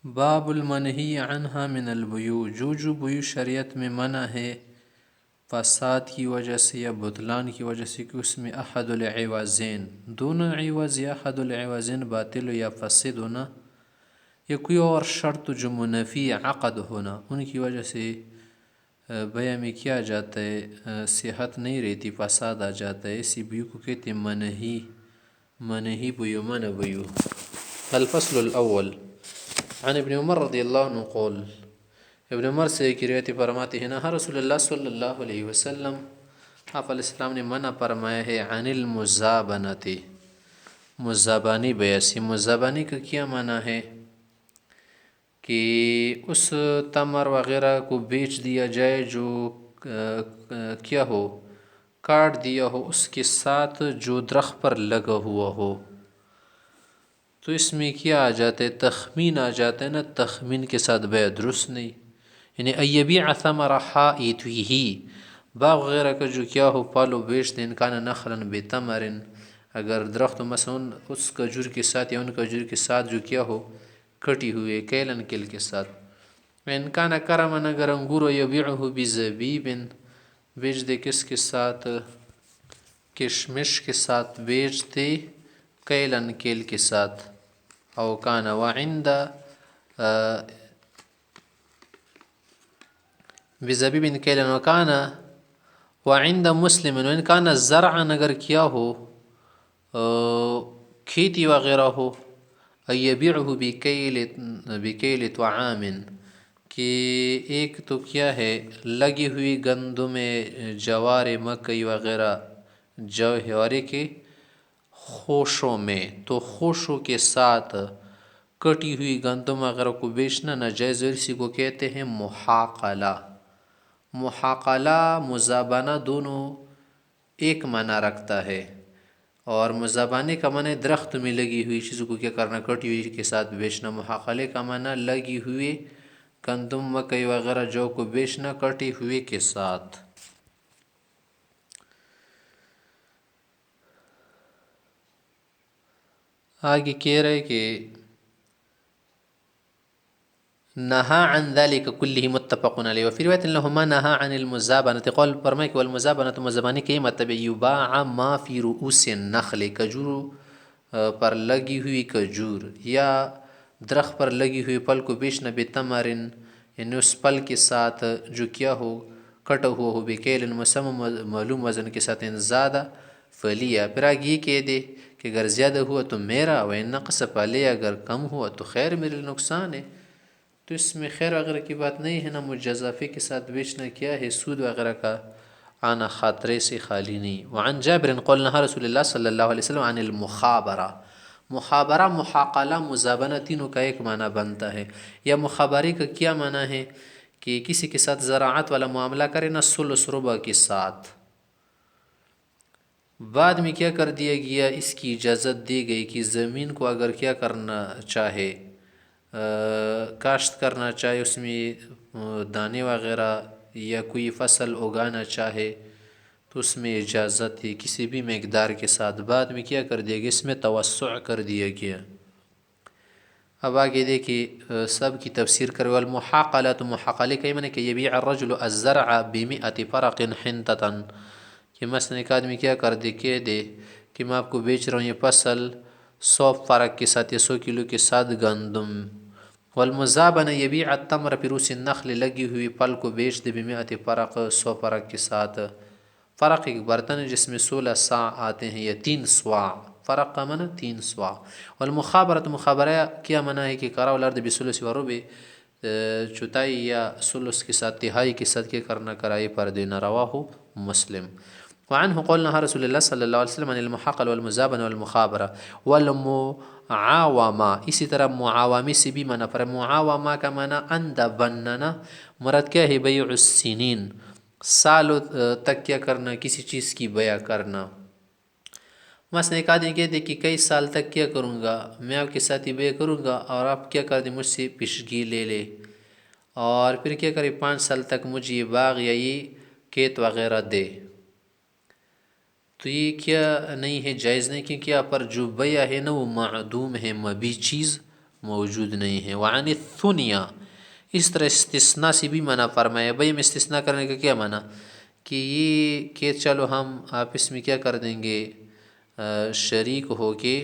باب المنہی عنہا من البیوع، جو بیوع شریعت میں منع ہے فساد کی وجہ سے یا بطلان کی وجہ سے کہ اس میں احد العوضین، دونوں عوض یا احد العوضین باطل یا فاسد ہونا یا کوئی اور شرط جو منفی عقد ہونا، ان کی وجہ سے بیع میں کیا جاتا ہے، صحت نہیں رہتی، فساد آ جاتا ہے، اسی بیوع کو کہتے ہیں منہی بیوع، منع بیوع۔ الفصل الاول عن ابن عمر رضی اللہ عنہ قول، ابن عمر سے ایک روایت فرماتے ہیں نہا رسول اللہ صلی اللہ علیہ وسلم، آپ علیہ السلام نے منع فرمایا ہے عن المزابنۃ، مزابانی بیع سے۔ مزابانی کا کیا معنی ہے کہ اس تمر وغیرہ کو بیچ دیا جائے جو کیا ہو، کاٹ دیا ہو، اس کے ساتھ جو درخت پر لگا ہوا ہو، تو اس میں کیا آ جاتا ہے، تخمین آ جاتا ہے نا، تخمین کے ساتھ بیع درست نہیں، یعنی ایبیع ثمر حائطہ، باغ وغیرہ کا جو کیا ہو پالو بیچ دیں، ان کان نخلا بتمر، اگر درخت مثلا اس کھجور کے ساتھ یا ان کھجور کے ساتھ جو کیا ہو کٹی ہوئے کیلن کل کے ساتھ، ان کان کرمن، اگر انگور یبیعہ بزبیب، بیچ دے کس کے ساتھ، کشمش کے ساتھ بیچ دے، کیلن کیل کے ساتھ، او کان وعند بزبیب کیلن وکان وعند مسلم، وان کان زرعا، اگر کیا ہو کھیتی وغیرہ ہو، ایبیعہ بکیل طعام، کہ ایک تو کیا ہے لگی ہوئی گندم، جوار، مکئی وغیرہ، جوہرے کے خوشوں میں، تو خوشوں کے ساتھ کٹی ہوئی گندم وغیرہ کو بیچنا ناجائز ہے، اسی کو کہتے ہیں محاقلہ۔ محاقلہ مزابنہ دونوں ایک معنی رکھتا ہے، اور مزابنے کا معنی درخت میں لگی ہوئی چیزوں کو کیا کرنا، کٹی ہوئی کے ساتھ بیچنا۔ محاقلے کا معنی لگی ہوئی گندم، مکئی وغیرہ جو کو بیچنا کٹی ہوئی کے ساتھ۔ آگے کہہ رہے کہ نہا عن ذلك كله متفق علیہ، وفی روایت لہما نہا عن المزابنۃ، قول فرمائے کہ والمزابنۃ، مزابانی کے مطلب یباع ما فی رؤوس النخل، کھجور پر لگی ہوئی کھجور یا درخت پر لگی ہوئی پھل کو بیچنا، بتمر، یعنی اس پھل کے ساتھ جو کیا ہو کٹا ہوا ہو، بکیل مسمى، معلوم وزن کے ساتھ، ان زیادہ فلیا، پھر آگے یہ کہہ دے کہ اگر زیادہ ہوا تو میرا، وان نقص فلی، اگر کم ہوا تو خیر میرے، نقصان ہے، تو اس میں خیر وغیرہ کی بات نہیں ہے نا، مجازفے کے ساتھ بیچنا کیا ہے، سود وغیرہ کا آنا خاطرے سے خالی نہیں۔ وعن جابر قول نہا رسول اللہ صلی اللہ علیہ وسلم عن المخابرہ، مخابرہ، محاقلہ، مزابنہ، تینوں کا ایک معنی بنتا ہے۔ یا مخابرے کا کیا معنی ہے کہ کسی کے ساتھ زراعت والا معاملہ کرے نا، ثلث ربع کے ساتھ، بعد میں کیا کر دیا گیا، اس کی اجازت دی گئی کہ زمین کو اگر کیا کرنا چاہے، کاشت کرنا چاہے، اس میں دانے وغیرہ یا کوئی فصل اگانا چاہے تو اس میں اجازت ہے کسی بھی مقدار کے ساتھ، بعد میں کیا کر دیا گیا، اس میں توسع کر دیا گیا۔ اب آگے دیکھیے سب کی تفسیر کرے، والمحاقلہ، تو محاقلے کا یہ معنی کہ یبیع الرجل الزرع بمئة فرق حنطۃ، کہ مثلا ایک آدمی کیا کر دے، کہہ دے کہ میں آپ کو بیچ رہا ہوں یہ فصل 100 فرق کے ساتھ یا 100 کلو کے ساتھ گندم۔ والمزابنہ یبیع التمر برؤوس النخل، لگی ہوئی پھل کو بیچ دے، بمئة فرق، 100 فرق کے ساتھ۔ فرق ایک برتن ہے جس میں 16 صاع آتے ہیں، یا 3 صواع، فرق کا معنی 3 صواع۔ والمخابرۃ، مخابرہ کیا معنی ہے کہ قرأ الارض بثلث وربع، چوتھائی یا ثلث کے ساتھ، تہائی کے ساتھ کیا کرنا، کرائے پر دینا، رواہ مسلم۔ وعنہ قول نہا رسول اللہ صلی اللہ علیہ وسلم عن المحاقلہ والمزابنہ والمخابرہ والمعاومہ، اسی طرح معاومی سے بھی معنی پر، معاومہ کا معنی اندھا بننا، مراد کیا ہے، بیع السنین، سالوں تک کیا کرنا، کسی چیز کی بیع کرنا۔ مثلا ایک آدمی کہتے ہیں کہ کئی سال تک کیا کروں گا، میں آپ کے ساتھ ہی بیع کروں گا، اور آپ کیا کر دیں، مجھ سے پیشگی لے لے، اور پھر کیا کرے 5 سال تک مجھے یہ باغ یا یہ کھیت وغیرہ دے، تو یہ کیا نہیں ہے، جائز نہیں، کیونکہ یہاں پر جو بیع ہے نا وہ معدوم ہے، مبیع چیز موجود نہیں ہے۔ وعن الثنیا، اس طرح استثناء سے بھی منع فرمایا۔ بھائی میں استثناء کرنے کا کیا منع کہ یہ کہ چلو ہم آپس میں کیا کر دیں گے، شریک ہو کے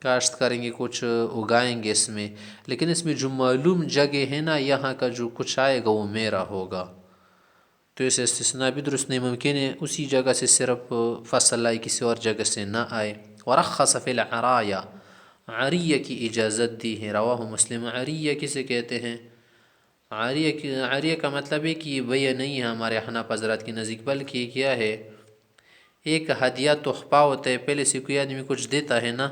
کاشت کریں گے، کچھ اگائیں گے اس میں، لیکن اس میں جو معلوم جگہ ہے نا یہاں کا جو کچھ آئے گا وہ میرا ہوگا، تو اسے استثناء بھی درست نہیں، ممکن ہے اسی جگہ سے صرف فصل آئے، کسی اور جگہ سے نہ آئے۔ ورخص فی العرایا، عریہ کی اجازت دی ہے۔ رواہ مسلم۔ عریہ کسے کہتے ہیں؟ عریہ کا مطلب ہے کہ یہ بیع نہیں ہے ہمارے حناف حضرات کی نزدیک، بلکہ یہ کیا ہے، ایک ہدیہ تحفہ ہوتا ہے۔ پہلے سے کوئی آدمی کچھ دیتا ہے نا،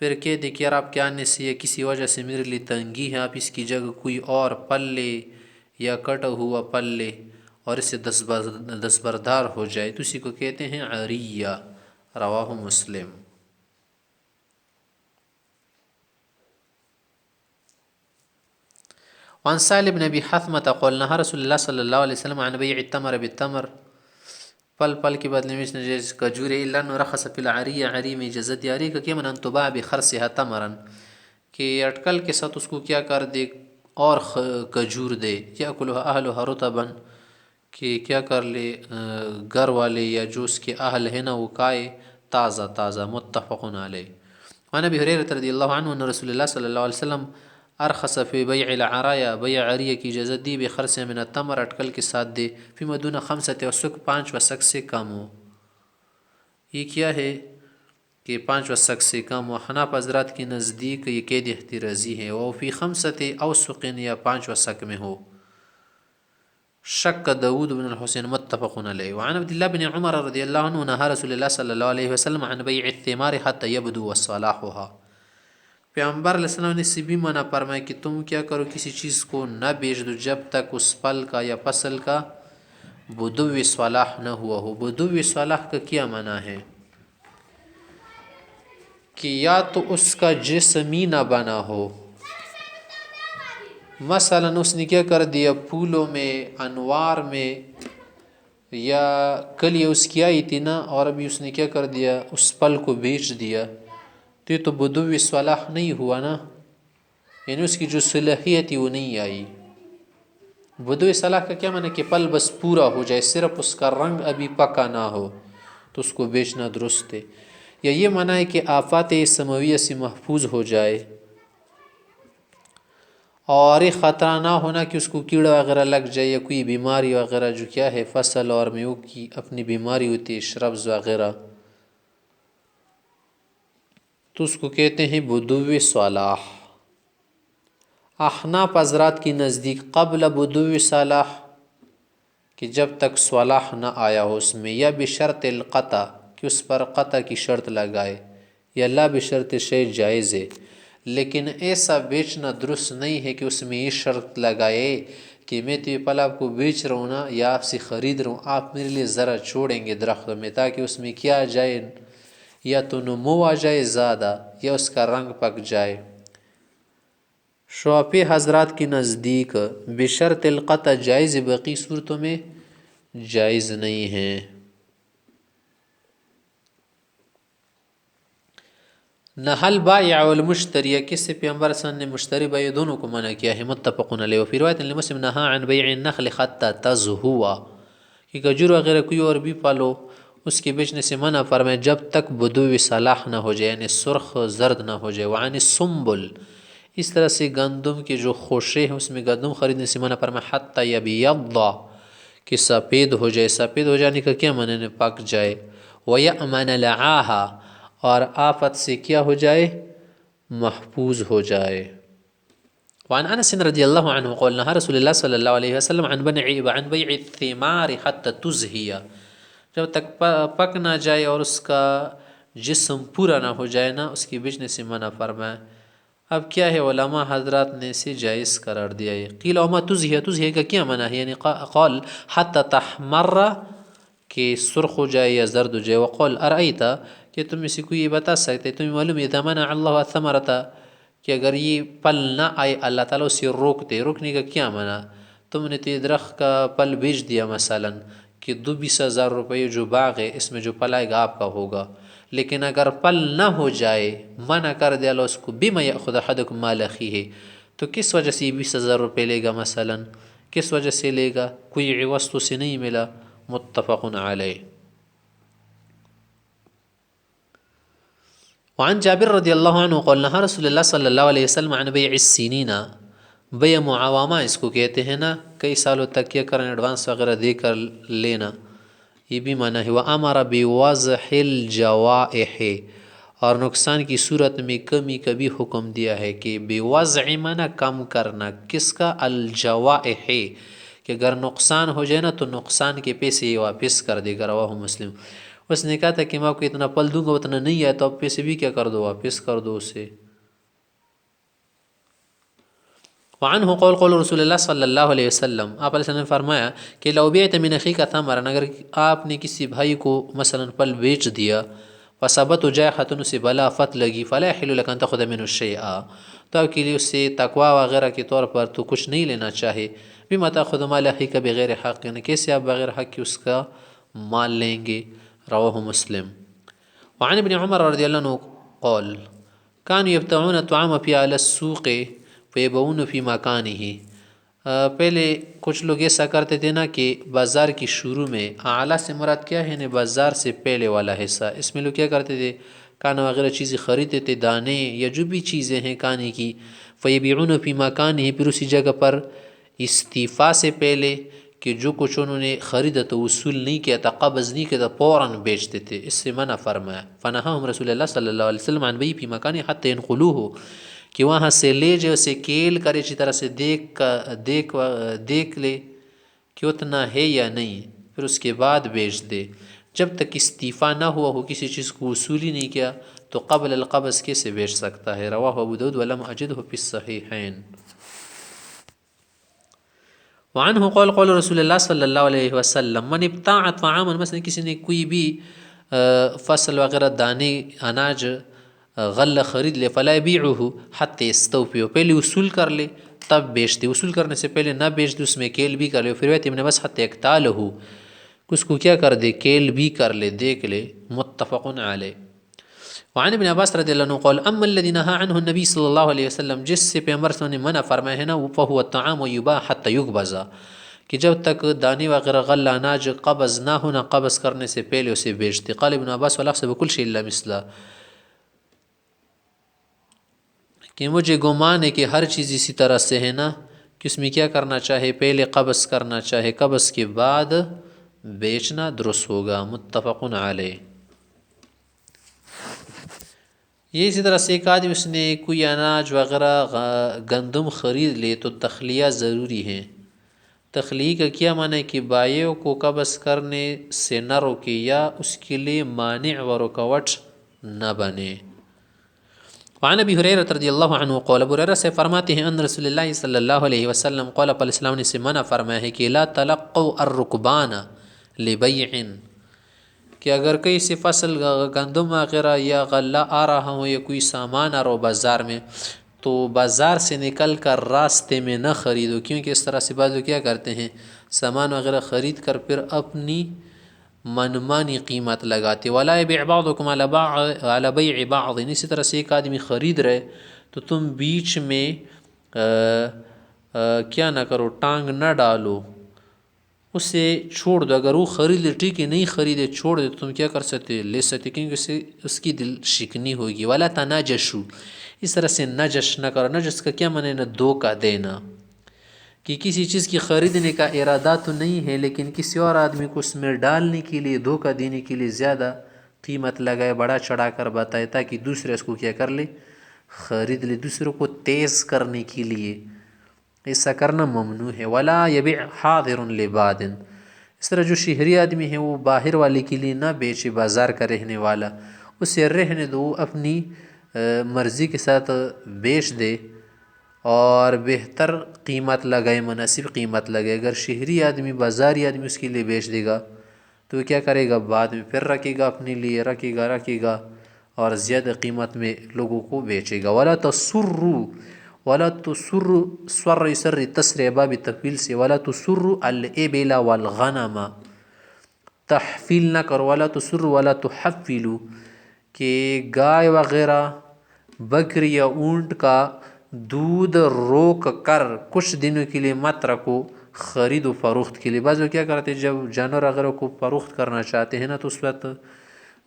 پھر کہہ دے کہ یار آپ کے آنے سے یا کسی وجہ سے میرے لیے تنگی ہے، آپ اس کی جگہ کوئی اور پل لے یا کٹا ہوا پل لے اور اس سے دستبردار ہو جائے، تو اسی کو کہتے ہیں عریہ۔ رواہ مسلم۔ وعن سالم بن ابی حثمة قال نهى رسول اللہ صلی اللہ علیہ وسلم عن بیع التمر بالتمر، پل پل کے بدلے میں جیسے کجور ہے، الا انه رخص فی العریہ، عری میں اجازت دی۔ عری کا کیا من ان تباع بخرصها تمرا، کہ اٹکل کے ساتھ اس کو کیا کر دے اور کجور دے، یاکلها اہلها رطبا، کہ کیا کر لے گھر والے یا جو اس کے اہل ہیں نا وہ کھائے تازہ تازہ۔ متفق علیہ۔ وعن ابی ہریرہ رضی اللہ عنہ ان رسول اللہ صلی اللہ علیہ وسلم ارخص فی بیع العرایا، بیع عریہ کی اجازت دی، بخرص من التمر، اٹکل کے ساتھ دے، فیما دون خمسۃ وسق، 5 وسق سے کم ہو۔ یہ کیا ہے کہ 5 وسق سے کم ہو، حناف حضرات کے نزدیک یہ قید احترازی ہے، وہ فی 5 اوسق، یا 5 وسق میں ہو۔ شک داود بن الحسین۔ متفق علیہ۔ وعن عبداللہ بن عمر رضی اللہ عنہ نہى رسول اللہ صلی اللہ علیہ وسلم عن بیع الثمار حتی یبدو صلاحها، پیغمبر علیہ السلام نے سے بھی منع فرمایا کہ تم کیا کرو، کسی چیز کو نہ بیچ دو جب تک اس پل کا یا فصل کا بدو صلاح نہ ہوا ہو۔ بدو صلاح کا کیا معنی ہے کہ یا تو اس کا جسم ہی نہ بنا ہو، مثلا اس نے کیا کر دیا پھولوں میں، انوار میں، یا کلی اس کی آئی تھی نا اور ابھی اس نے کیا کر دیا اس پل کو بیچ دیا، تو یہ تو بدو صلاح نہیں ہوا نا، یعنی اس کی جو صلاحیت وہ نہیں آئی۔ بدو صلاح کا کیا معنی کہ پل بس پورا ہو جائے، صرف اس کا رنگ ابھی پکا نہ ہو تو اس کو بیچنا درست ہے، یا یہ معنی ہے کہ آفات سماویہ سے محفوظ ہو جائے اور یہ خطرہ نہ ہونا کہ اس کو کیڑا وغیرہ لگ جائے یا کوئی بیماری وغیرہ، جو کیا ہے فصل اور میوہ کی اپنی بیماری ہوتی ہے، شربز وغیرہ، تو اس کو کہتے ہیں بدو صلاح۔ احناف حضرات کی نزدیک قبل بدو صلاح، کہ جب تک صلاح نہ آیا ہو اس میں، یا بشرط القطع، کہ اس پر قطع کی شرط لگائے، یا لا بشرط شے جائز ہے، لیکن ایسا بیچنا درست نہیں ہے کہ اس میں یہ شرط لگائے کہ میں تو یہ پل آپ کو بیچ رہا ہوں نا یا آپ سے خرید رہا ہوں، آپ میرے لیے ذرا چھوڑیں گے درخت میں تاکہ اس میں کیا جائے، یا تو نمو آ جائے زیادہ یا اس کا رنگ پک جائے۔ شافعی حضرات کی نزدیک بشرط القطع جائز، باقی صورتوں میں جائز نہیں ہے۔ نہل بائع والمشتری، کس سے پیغمبر صلی اللہ علیہ وسلم نے مشتری بائع دونوں کو منع کیا ہے۔ متفق علیہ۔ وفی روایت لمسلم نہا عن بیع النخل حتی تزہو، کہ کھجور وغیرہ کوئی اور بھی پالو اس کے بیچنے سے منع فرمائے جب تک بدو صلاح نہ ہو جائے، یعنی سرخ زرد نہ ہو جائے۔ وعن السنبل، اس طرح سے گندم کے جو خوشے ہیں اس میں گندم خریدنے سے منع فرمائے حتی یبیض، کہ سفید ہو جائے۔ سفید ہو جانے کا کیا معنی، پک جائے۔ ویأمن لعاہا، اور آفت سے کیا ہو جائے، محفوظ ہو جائے۔ وعن انس رضی اللہ عنہ قال نہى رسول اللہ صلی اللہ علیہ وسلم عن بیع الثمار حتی تزہی، جب تک پک نہ جائے اور اس کا جسم پورا نہ ہو جائے نا، اس کے بیچنے سے منع فرمائے۔ اب کیا ہے، علماء حضرات نے اسے جائز قرار دیا ہے۔ قیل وما تزہی، تزہی کا کیا معنی ہے، یعنی قال حتی تحمر، کہ سرخ ہو جائے یا زرد ہو جائے۔ وقال ارأیت، کہ تم میں سے کوئی یہ بتا سکتے، تمہیں معلوم ہے اذا منع اللہ الثمرۃ، کہ اگر یہ پل نہ آئے اللہ تعالیٰ اسے روکتے، روکنے کا کیا معنی، تم نے تو یہ درخت کا پل بیچ دیا مثلا کہ 20,000 روپے جو باغ ہے اس میں جو پل آئے گا آپ کا ہوگا، لیکن اگر پل نہ ہو جائے، منع کر دیا اللہ اس کو، بما یأخذ احدکم مال اخیہ، تو کس وجہ سے 20,000 روپے لے گا مثلا، کس وجہ سے لے گا؟ کوئی عوض تو سے نہیں ملا۔ متفق علیہ۔ وعن جابر رضی اللہ عنہ قال نہا رسول اللہ صلی اللہ علیہ وسلم عن بیع السینین، بیع معاوامہ اس کو کہتے ہیں نا، کئی سالوں تک کیا کریں ایڈوانس وغیرہ دے کر لینا، یہ بھی معنی ہے۔ وَأَمَرَ بِوَضْحِ الْجَوَائِحِ، اور نقصان کی صورت میں کمی کا بھی حکم دیا ہے کہ بوضع معنی کم کرنا، کس کا؟ الجوائح، کہ اگر نقصان ہو جائے نا تو نقصان کے پیسے واپس کر دے گا۔ رواہ مسلم۔ اس نے کہا تھا کہ میں آپ کو اتنا پل دوں گا اتنا نہیں ہے تو آپ پیسے بھی کیا کر دو، واپس کر دو اسے۔ وعنہ قول قول رسول اللہ صلی اللہ علیہ وسلم، آپ علیہ وسلم نے فرمایا کہ لو بیعت من اخیک ثمرا، اگر آپ نے کسی بھائی کو مثلا پل بیچ دیا، فثبت جائحۃ، اسے بلافت لگی، فلا یحل لک ان تاخذ منه شیئا، تو آپ کے لیے اس سے تقوی وغیرہ کے طور پر تو کچھ نہیں لینا چاہے۔ بما تاخذ مال اخیک بغیر حق، یعنی کیسے آپ بغیر حق کی اس کا مال لیں گے۔ رواہ مسلم۔ وعن ابن عمر رضی اللہ عنہ قال كانوا يبتعون الطعام في على السوق فيبيعون في مكانه، پہلے کچھ لوگ ایسا کرتے تھے نا کہ بازار کی شروع میں، اعلیٰ سے مراد کیا ہے نا، بازار سے پہلے والا حصہ، اس میں لوگ کیا کرتے تھے، کھانا وغیرہ چیزیں خریدتے تھے، دانے یا جو بھی چیزیں ہیں کھانے کی، فیبیعون فی مکانہ، پھر اسی جگہ پر استیفاء سے پہلے کہ جو کچھ انہوں نے خریدا تو وصول نہیں کیا تھا، قبض نہیں کیا تھا، فوراً بیچتے تھے، اس سے منع فرمایا۔ فنہاہم رسول اللہ صلی اللہ علیہ وسلم عن بیع فی مکانہ حتی ينقلوہ، کہ وہاں سے لے جائے، اسے کیل کرے، اچھی طرح سے دیکھ لے کہ اتنا ہے یا نہیں، پھر اس کے بعد بیچ دے۔ جب تک استیفاء نہ ہوا ہو، کسی چیز کو وصول ہی نہیں کیا تو قبل القبض کیسے بیچ سکتا ہے؟ رواہ ابو داؤد ولم اجدہ فی الصحیحین۔ وعنہ قول قول رسول اللہ صلی اللہ علیہ وسلم من ابتاع طعاما، مثلا کسی نے کوئی بھی فصل وغیرہ، دانے، اناج، غلہ خرید لے، فلا یبیعہ حتی یستوفی، پہلے وصول کر لے تب بیچ دے، وصول کرنے سے پہلے نہ بیچ دے، اس میں کیل بھی کر لے۔ پھر روایت ابن بس حتی یکتالہ، اس کو کیا کر دے، کیل بھی کر لے، دیکھ لے۔ متفق علیہ۔ وعن ابن عباس رضی اللہ عنہ قال اما الذي نهى عنه النبی صلی اللہ علیہ وسلم، جس سے پیغمبر صلی اللہ علیہ وسلم نے منع فرمایا ہے نا، فهو الطعام يباع حتى يقبض، کہ جب تک دانے وغیرہ غلہ اناج قبض نہ ہونا، قبض کرنے سے پہلے اسے بیچتے۔ قال ابن عباس ولا احسب كل شيء الا مثله، کہ مجھے گمان ہے کہ ہر چیز اسی طرح سے ہے نا، کہ اس میں کیا کرنا چاہے، پہلے قبض کرنا چاہے، قبض کے بعد بیچنا درست ہوگا۔ متفق علیہ۔ یہ اسی طرح سے ایک آدمی اس نے کوئی اناج وغیرہ گندم خرید لے تو تخلیہ ضروری ہے۔ تخلیہ کا کیا معنی ہے کہ بائیوں کو قبض کرنے سے نہ روکے یا اس کے لیے مانع و رکاوٹ نہ بنے۔ وعن ابی ہریرہ رضی اللہ عنہ قال، ابو ہریرہ سے فرماتے ہیں ان رسول اللہ صلی اللہ علیہ وسلم قال، علیہ السلام نے سے منع فرمایا ہے کہ لا تلقوا الرکبان لبیع، کہ اگر کہیں سے فصل گندم وغیرہ یا غلہ آ رہا ہو یا کوئی سامان آ رہا ہو بازار میں، تو بازار سے نکل کر راستے میں نہ خریدو، کیونکہ اس طرح سے بعض لوگ کیا کرتے ہیں، سامان وغیرہ خرید کر پھر اپنی منمانی قیمت لگاتے۔ ولا یبیع بعضکم علی بیع بعض، اسی طرح سے ایک آدمی خرید رہے تو تم بیچ میں کیا نہ کرو، ٹانگ نہ ڈالو، اسے چھوڑ دو۔ اگر وہ خرید لے ٹھیک ہے، نہیں خریدے چھوڑ دے تو تم کیا کر سکتے، لے سکتے، کیونکہ اس کی دل شکنی ہوگی۔ ولا تناجشوا، اس طرح سے نجش نہ کرو۔ نجش کا کیا معنی ہے؟ دھوکہ دینا، کہ کسی چیز کی خریدنے کا ارادہ تو نہیں ہے لیکن کسی اور آدمی کو اس میں ڈالنے کے لیے، دھوکہ دینے کے لیے زیادہ قیمت لگائے، بڑا چڑھا کر بتائے تاکہ دوسرے اس کو کیا کر لے، خرید لے، دوسروں کو تیز کرنے کے لیے، ایسا کرنا ممنوع ہے۔ ولا یبیع حاضر لباد، اس طرح جو شہری آدمی ہے وہ باہر والے کے لیے نہ بیچے، بازار کا رہنے والا، اسے رہنے دو، اپنی مرضی کے ساتھ بیچ دے اور بہتر قیمت لگائے، مناسب قیمت لگائے۔ اگر شہری آدمی، بازاری آدمی اس کے لیے بیچ دے گا تو وہ کیا کرے گا، بعد میں پھر رکھے گا اپنے لیے، رکھے گا اور زیادہ قیمت میں لوگوں کو بیچے گا۔ ولا تسروا، ولا تسروا، سر يسر تسر باب تفیل سے، ولا تسروا الابل والغنم، تحفیل نہ کرو، ولا تسروا ولا تحفلوا، کہ گائے وغیرہ بکری یا اونٹ کا دودھ روک کر کچھ دنوں کے لیے مت رکھو خرید و فروخت کے لیے. بعض لوگ کیا کرتے ہیں جب جانور وغیرہ کو فروخت کرنا چاہتے ہیں نا تو اس وقت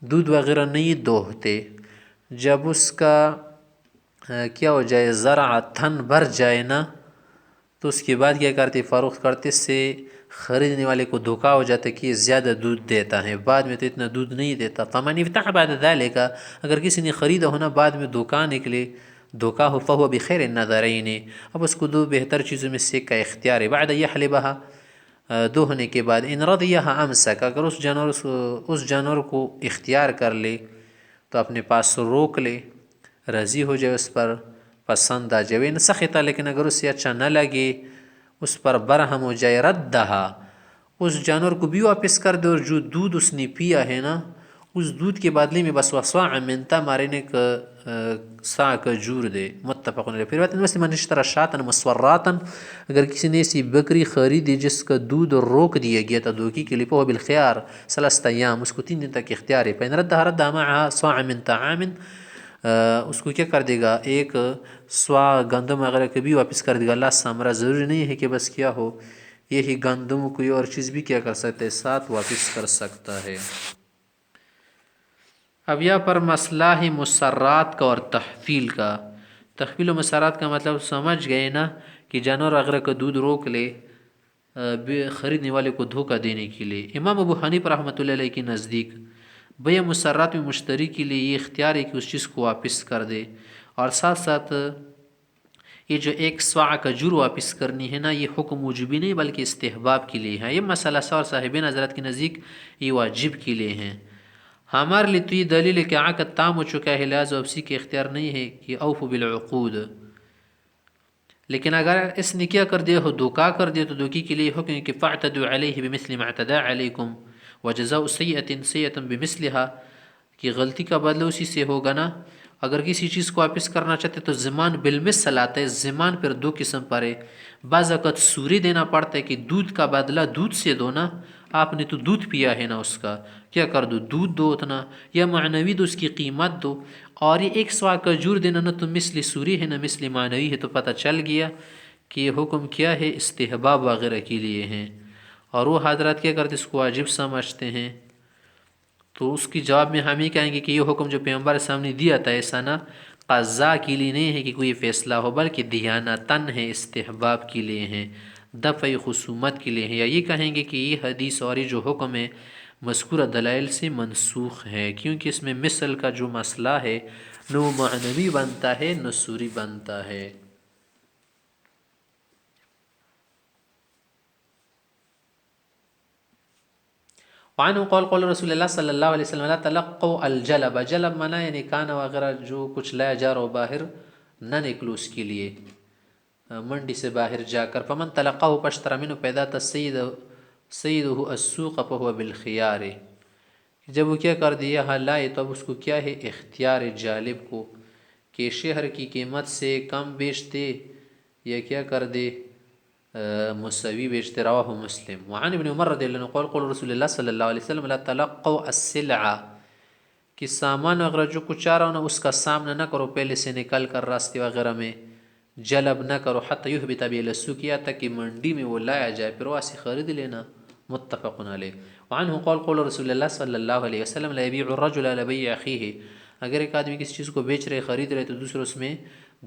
دودھ وغیرہ نہیں دوہتے. جب اس کا کیا ہو جائے ذرا تھن بھر جائے نا تو اس کے بعد کیا کرتے فروخت کرتے. اس سے خریدنے والے کو دھوکہ ہو جاتا ہے کہ یہ زیادہ دودھ دیتا ہے، بعد میں تو اتنا دودھ نہیں دیتا. فمن افتح بعد ذلك، اگر کسی نے خریدا ہونا بعد میں دھوکہ نکلے دھوکہ ہو فہو بخیر النظرین، اب اس کو دو بہتر چیزوں میں سے کا اختیار ہے. بعد یحلبها، دوہنے کے بعد. ان رضیها امسک، اگر اس جانور کو اختیار کر لے تو اپنے پاس روک لے، راضی ہو جائے اس پر، پسند آ جائے. ان سخط، لیکن اگر اسے اچھا نہ لگے اس پر برہم ہو جائے، ردہا، اس جانور کو بھی واپس کر دے اور جو دودھ اس نے پیا ہے نا اس دودھ کے بدلے میں بس وصاع من تمرن کا سا کھجور دے. متفق علیہ. پھر بات مسلم من اشترى شاة مسوراتا، اگر کسی نے ایسی بکری خریدی جس کا دودھ روک دیا گیا تھا دھوکے کے لیے، فهو بالخيار ثلاثة ایام، اس کو 3 دن تک اختیار ہے. فإن ردها ردها معها صاع من طعام، اس کو کیا کر دے گا ایک سوا گندم وغیرہ کے بھی واپس کر دے گا. اللہ سامرا، ضروری نہیں ہے کہ بس کیا ہو یہی گندم کوئی اور چیز بھی کیا کر سکتے ساتھ واپس کر سکتا ہے. اب یہاں پر مسئلہ ہے مسرات کا اور تحفیل کا. تحفیل و مسرات کا مطلب سمجھ گئے نا کہ جانور وغیرہ کا دودھ روک لے خریدنے والے کو دھوکہ دینے کے لیے. امام ابو حنیفہ رحمۃ اللہ علیہ کے نزدیک بیع مسرات میں مشتری کے لیے یہ اختیار ہے کہ اس چیز کو واپس کر دے، اور ساتھ ساتھ یہ جو ایک صاع کھجور واپس کرنی ہے نا یہ حکم وجوبی نہیں بلکہ استحباب کے لیے ہے. یہ مسئلہ اور صاحبین حضرات کے نزدیک یہ واجب کے لیے ہیں. ہمارے لیے تو یہ دلیل ہے کہ عقد تام ہو چکا ہے، لہذا واپسی کے اختیار نہیں ہے کہ اوفوا بالعقود. لیکن اگر اس نے کیا کر دیا ہو دھوکہ کر دیا تو دھوکے کے لیے حکم ہے کہ فاعتدوا علیہ بمثل ما اعتدى علیکم وجزاء سیئۃ سیئۃ بمثلها، کہ غلطی کا بدلہ اسی سے ہوگا نا. اگر کسی چیز کو واپس کرنا چاہتے تو ضمان بالمثل آتا ہے. ضمان پھر دو قسم پر ہے. بعض اوقات سوری دینا پڑتا ہے کہ دودھ کا بدلہ دودھ سے دو نا، آپ نے تو دودھ پیا ہے نا اس کا کیا کر دو دودھ دو اتنا، یا معنوی دو اس کی قیمت دو. اور یہ ایک سوا کھجور دینا نہ تو مثل سوری ہے نہ مثل معنوی ہے، تو پتہ چل گیا کہ یہ حکم کیا ہے استحباب وغیرہ کے لیے ہیں. اور وہ حضرات کیا کرتے اس کو واجب سمجھتے ہیں. تو اس کی جواب میں ہم ہی کہیں گے کہ یہ حکم جو پیغمبر سامنے دیا تھا ایسا نہ قضاء کے لیے نہیں ہے کہ کوئی فیصلہ ہو بلکہ دیانتاً ہے، استحباب کے لیے ہیں، دفع خصومت کے لیے ہیں. یا یہ کہیں گے کہ یہ حدیث اور یہ جو حکم ہے مذکورہ دلائل سے منسوخ ہے، کیونکہ اس میں مثل کا جو مسئلہ ہے نہ وہ معنوی بنتا ہے نہ سوری بنتا ہے. وعنہ قول قول رسول اللہ صلی اللہ علیہ وسلم لا تلقوا الجلب، جلب منع یعنی کانا وغیرہ جو کچھ لایا جا رہا ہو باہر نہ نکلو اس کے لیے منڈی سے باہر جا کر. فمن تلقاه فاشترى منه پیدا سیدہ السوق فهو بالخیار، جب وہ کیا کر دیا ہاں لائے تو اب اس کو کیا ہے اختیار جالب کو کہ شہر کی قیمت سے کم بیچتے یا کیا کر دے مساوی بیچتے. رواہ مسلم. وعن ابن عمر رضی اللہ عنہ قول قول رسول اللہ صلی اللہ علیہ وسلم لا تلقوا السلع، کہ سامان وغیرہ جو کچھ آ رہا ہو نا اس کا سامنا نہ کرو پہلے سے نکل کر راستے وغیرہ میں، جلب نہ کرو حتی یہبط بہ السوق، یا تک کہ منڈی میں وہ لایا جائے پھر وہاں سے خرید لینا. متفق علیہ. وعنہ قول قول رسول اللہ صلی اللہ علیہ وسلم لا یبیع الرجل علی بیع اخیہ، اگر ایک آدمی کسی چیز کو بیچ رہے خرید رہے تو دوسرے اس میں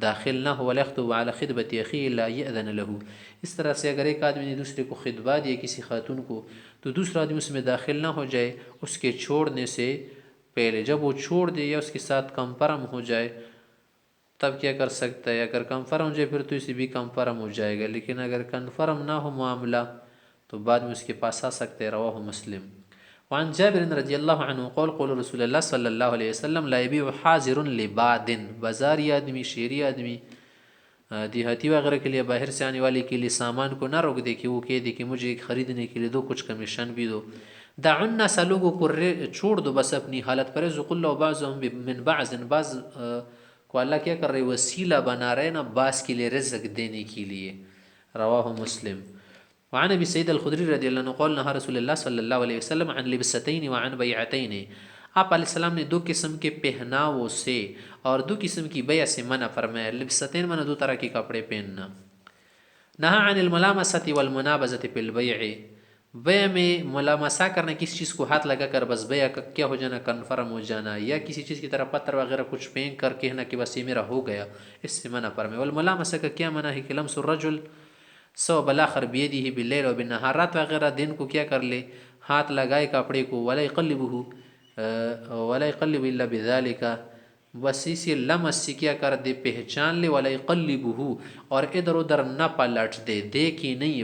داخل نہ ہو. ولا یخطب علی خطبۃ اخیہ الا یأذن له، اس طرح سے اگر ایک آدمی نے دوسرے کو خطبہ دیا کسی خاتون کو تو دوسرا آدمی اس میں داخل نہ ہو جائے اس کے چھوڑنے سے پہلے. جب وہ چھوڑ دے یا اس کے ساتھ کنفرم ہو جائے تب کیا کر سکتا ہے. اگر کنفرم ہو جائے پھر تو اسے بھی کنفرم ہو جائے گا، لیکن اگر کنفرم نہ ہو معاملہ تو بعد میں اس کے پاس آ سکتے. رواہ مسلم. وعن جابر رضی اللہ عنہ قول قول رسول اللہ صلی اللہ علیہ وسلم لا یبیع حاضر لباد، بازاری آدمی شہری آدمی دیہاتی وغیرہ کے لیے باہر سے آنے والے کے لیے سامان کو نہ روک دے کہ وہ کہہ دے کہ مجھے خریدنے کے لیے دو کچھ کمیشن بھی دو. دع الناس، لوگوں کو چھوڑ دو بس اپنی حالت پر. رزق اللہ بعضهم من بعض، بعض کو اللہ کیا کر رہے وسیلہ بنا رہے نا بعض کے لیے رزق دینے کے لیے. رواہ مسلم. وعن ابی سعید الخدری رضی اللہ عنہ قال نہى رسول اللہ صلی اللہ علیہ وسلم عن لبستین وعن بیعتین، آپ علیہ السلام نے 2 قسم کے پہناووں سے اور 2 قسم کی بیع سے منع فرمایا. لبستین منع 2 طرح کے کپڑے پہننا. نہا عن الملامسۃ والمنابذۃ فی البیع، بیع میں ملامسہ کرنا، کسی چیز کو ہاتھ لگا کر بس بیع کا کیا ہو جانا، کنفرم ہو جانا، یا کسی چیز کی طرح پتھر وغیرہ کچھ پھینک کر کہنا کہ بس یہ میرا ہو گیا، اس سے منع فرمایا. والملامسہ کا کیا منع ہے کہ لمس الرجل ثوب الاخر بیدہ باللیل وبالنہار، رات وغیرہ دن کو کیا کر لے، ہاتھ لگائے کپڑے کو، ولا یقلب الا بذالک، بس اسی لمس سے کیا کر دے پہچان لے، ولا یقلبہ، اور ادھر ادھر نہ پلٹ دے، دیکھی نہیں،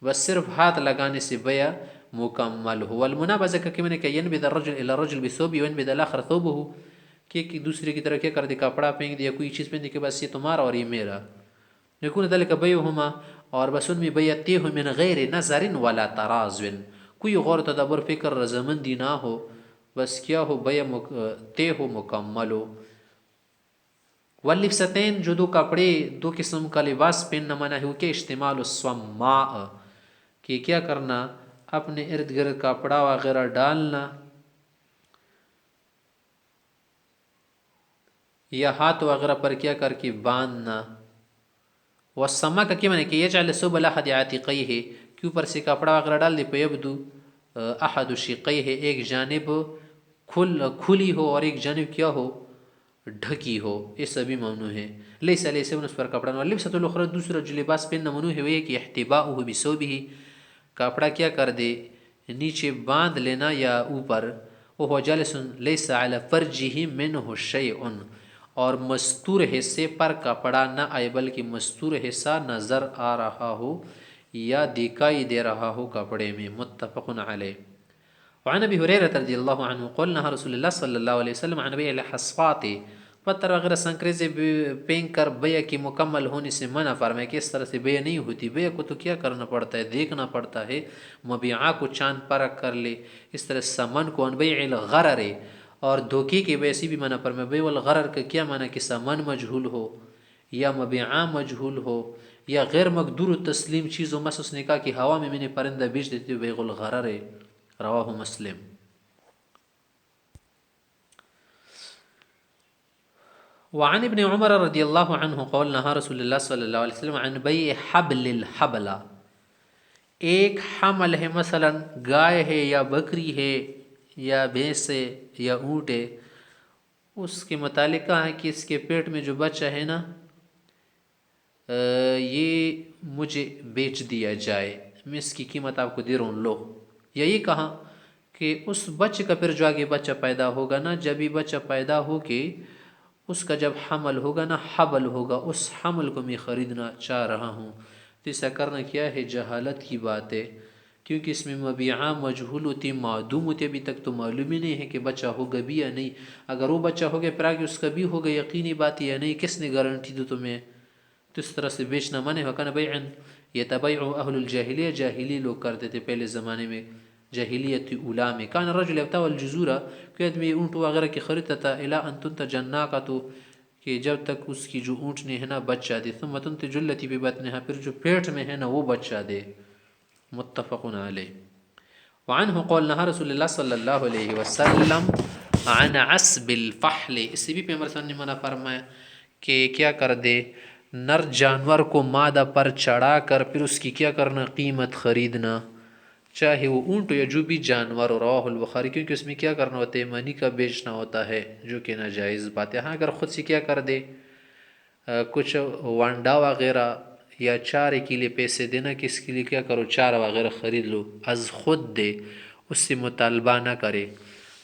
بس صرف ہاتھ لگانے سے بیع مکمل ہو. والمنابذہ کا کہ میں نے کہ ینبذ الرجل الی الرجل بثوبہ وینبذ الاخر ثوبہ، کہ دوسرے کی طرح کیا کر دے، کپڑا پھینک دیا، کوئی چیز پھینک دے کہ بس یہ تمہارا اور یہ میرا. یکون ذلک بیعہما، اور بس ان میں بیع طے ہو، من غیر نظر ولا تراض، کوئی غور تدبر فکر رضامندی نہ ہو، بس کیا ہو، بیع طے ہو، مکمل ہو. واللبستین، جو 2 کپڑے 2 قسم کا لباس پہننا منع ہے، کہ اشتمال الصماء، کہ کیا کرنا، اپنے ارد گرد کپڑا وغیرہ ڈالنا، یا ہاتھ وغیرہ پر کیا کر کے باندھنا. والسما کا کیا معنی کہ یجعل ثوب الاحد عاتقیہ، کہ اوپر سے کپڑا وغیرہ ڈال دے، فیبدو احد شقیہ، ایک جانب کھلی ہو اور ایک جانب کیا ہو، ڈھکی ہو، یہ سبھی ممنوع ہے. لیس لیس اس پر کپڑا. واللبسۃ الاخری، دوسرا جو لباس پہننا ممنوع ہے وہ یہ کہ احتباؤہ بثوبہ، کپڑا کیا کر دے، نیچے باندھ لینا یا اوپر. وہو جالس لیس علی فرجہ منہ شیء، اور مستور حصے پر کپڑا نہ آئے بلکہ مستور حصہ نظر آ رہا ہو یا دکھائی دے رہا ہو کپڑے میں. متفق علیہ. وعن ابی ہریرہ رضی اللہ عنہ قال نہى رسول اللہ صلی اللہ علیہ وسلم عن بیع الحصوات، پتھر وغیرہ سنکریزے پھینک کر بیع کی مکمل ہونے سے منع فرمایا کہ اس طرح سے بیع نہیں ہوتی. بیع کو تو کیا کرنا پڑتا ہے، دیکھنا پڑتا ہے، مبیعہ کو چاند پرکھ کر لے. اس طرح سمن کو، ان بیع الغرر، اور دھوکے کی بیع سے بھی منع فرمایا. بیع الغرر کا کیا معنی کہ سمن مجہول ہو یا مبیعہ مجہول ہو یا غیر مقدور تسلیم چیز ہو. مثلا اس نے کہا کہ ہوا میں نے پرندہ بیچ دیتی ہوں، بیع الغرر ہے. رواہ مسلم. وعن ابن عمر رضی اللہ عنہ قال نہا رسول اللہ صلی اللہ علیہ وسلم عن بیع حبل الحبلہ، ایک حمل ہے، مثلا گائے ہے یا بکری ہے یا بھینس ہے یا اونٹ ہے، اس کے متعلق کہا ہے کہ اس کے پیٹ میں جو بچہ ہے نا، یہ مجھے بیچ دیا جائے، میں اس کی قیمت آپ کو دے رہا ہوں، لو. یا یہ کہا کہ اس بچے کا پھر جو آگے بچہ پیدا ہوگا نا، جب یہ بچہ پیدا ہو کے اس کا جب حمل ہوگا نا، حبل ہوگا، اس حمل کو میں خریدنا چاہ رہا ہوں. تو ایسا کرنا کیا ہے، جہالت کی بات ہے، کیونکہ اس میں مبیعہ مجہول ہوتی، معدوم ہوتی، ابھی تک تو معلوم ہی نہیں ہے کہ بچہ ہوگا بھی یا نہیں. اگر وہ بچہ ہو گیا پھر آگے اس کا بھی ہوگا، یقینی بات یا نہیں، کس نے گارنٹی دی تمہیں؟ تو اس طرح سے بیچنا منع ہے. کان بیعا یتبیع اہل الجاہلیہ، جاہلی لوگ کرتے تھے پہلے زمانے میں، جاہلیت اولا میں. کان الرجل یبتاع الجزور، کہ آدمی اونٹ وغیرہ کی خریدتا تھا، الی ان تنتج الناقۃ، کہ جب تک اس کی جو اونٹنی ہے نا بچہ دے، ثم تنتج التی فی بطنها، پھر جو پیٹ میں ہے نا وہ بچہ دے. متفق علیہ. وعنہ قال نہا رسول اللہ صلی اللہ علیہ وسلم عن عصب الفحل، اس سے بھی پیغمبر صلی اللہ علیہ وسلم نے منع فرمایا کہ کیا کر دے، نر جانور کو مادہ پر چڑھا کر پھر اس کی کیا کرنا، قیمت خریدنا، چاہے وہ اونٹ یا جو بھی جانور. رواہ البخاری، کیونکہ اس میں کیا کرنا ہوتا ہے، منی کا بیچنا ہوتا ہے، جو کہ ناجائز بات ہے. ہاں اگر خود سے کیا کر دے، کچھ وانڈا وغیرہ یا چارے کے لیے پیسے دینا کہ اس کے لیے کیا کرو، چارہ وغیرہ خرید لو، از خود دے، اس سے مطالبہ نہ کرے،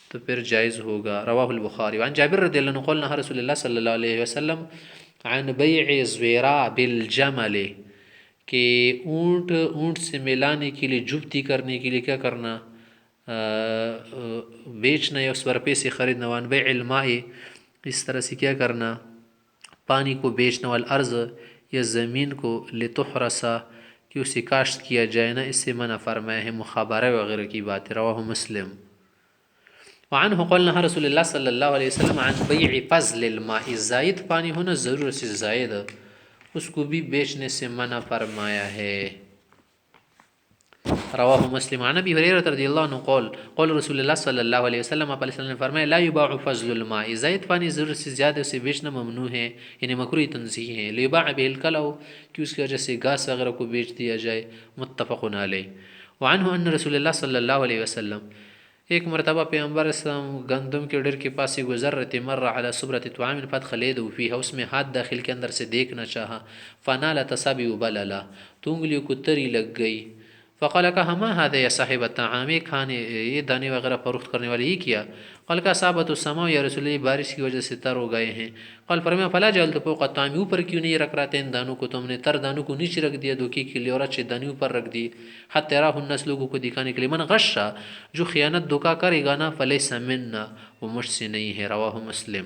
تو پھر جائز ہوگا. رواہ البخاری. وعن جابر رضی اللہ عنہ قال نہا رسول اللہ صلی اللہ علیہ وسلم عن بیع زویراء بالجمل، کہ اونٹ سے ملانے کے لیے، جبتی کرنے کے لیے کیا کرنا، بیچنا یا اس پر پیسے خریدنا. وعن بیع الماء، اس طرح سے کیا کرنا، پانی کو بیچنا. والارض، یا زمین کو، لتحرسا، کہ اسے کاشت کیا جائے نا، اس سے منع فرمایا ہے، مخابرہ وغیرہ کی بات ہے. رواہ مسلم. وعنہ قال نہا رسول اللہ صلی اللہ علیہ وسلم عن بیع فضل الماء، زائد پانی ہونا، ضرورت سے زائد، اس کو بھی بیچنے سے منع فرمایا ہے. رواہ مسلم عن ابی ہریرہ رضی اللہ عنہ قول رسول اللہ صلی اللہ علیہ وسلم، آپ علیہ وسلم نے فرمایا لا یباع فضل الماء، زائد پانی ضرورت سے زیادہ اسے بیچنا ممنوع ہے، یعنی مکروہ تنزیہ ہے، لیباع به الکلأ، کہ اس کی وجہ سے گھاس وغیرہ کو بیچ دیا جائے، متفق علیہ۔ وعنہ ان رسول اللہ صلی اللہ علیہ وسلم، ایک مرتبہ پیغمبر اسلام گندم کے ڈر کے پاس سے گزر رہے تھے، مر علی صبرۃ طعام فادخلوا فیہا، اس میں ہاتھ داخل کے اندر سے دیکھنا چاہا، فنال تصابع بللا، تو انگلیوں کو تری لگ گئی، فقال کہا ما هذا یا صاحب الطعام، کھانے یہ دانے وغیرہ فروخت کرنے والے یہ کیا؟ قال کا اصابت السماء، یا رسول اللہ بارش کی وجہ سے تر ہو گئے ہیں۔ قال فرمایا فلا جعلت فوق الطعام، اوپر کیوں نہیں رکھ رہا تھا ان دانوں کو، تم نے تر دانوں کو نیچے رکھ دیا دھوکے کے لیے، اور اچھے دانے اوپر رکھ دی، حتی یراہ الناس، لوگوں کو دکھانے کے لیے، من غشا، جو خیانت دھوکا کرے گا نا، فلیس منا، وہ مجھ سے نہیں ہے، رواہ مسلم۔